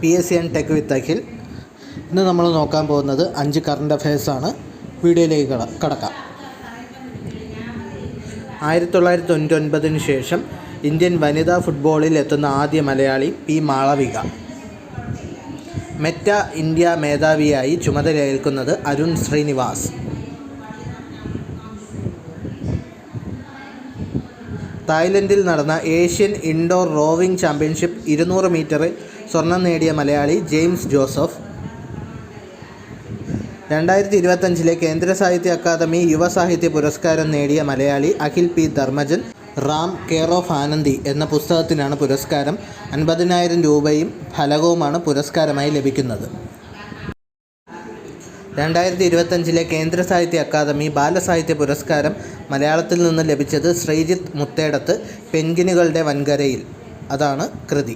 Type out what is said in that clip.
PSC and tech വിത്ത് അഖിൽ. ഇന്ന് നമ്മൾ നോക്കാൻ പോകുന്നത് 5 കറണ്ട് അഫയേഴ്സാണ്. വീഡിയോയിലേക്ക് കടക്കാം. 1999 ശേഷം ഇന്ത്യൻ വനിതാ ഫുട്ബോളിൽ എത്തുന്ന ആദ്യ Malayali P. Malavika. Meta India മേധാവിയായി ചുമതലയേൽക്കുന്നത് അരുൺ ശ്രീനിവാസ്. തായ്ലൻഡിൽ നടന്ന ഏഷ്യൻ ഇൻഡോർ റോവിംഗ് ചാമ്പ്യൻഷിപ്പ് 200 മീറ്ററിൽ സ്വർണം നേടിയ മലയാളി ജെയിംസ് ജോസഫ്. 2025 കേന്ദ്ര സാഹിത്യ അക്കാദമി യുവസാഹിത്യ പുരസ്കാരം നേടിയ Malayali Akhil P. Dharmajan. Ram care of Anandi എന്ന പുസ്തകത്തിനാണ് പുരസ്കാരം. 50,000 രൂപയും ഫലകവുമാണ് പുരസ്കാരമായി ലഭിക്കുന്നത്. 2025 കേന്ദ്ര സാഹിത്യ അക്കാദമി ബാലസാഹിത്യ പുരസ്കാരം മലയാളത്തിൽ നിന്ന് ലഭിച്ചത് ശ്രീജിത്ത് മുത്തേടത്ത്. പെൻഗ്വിനുകളുടെ വൻകരയിൽ, അതാണ് കൃതി.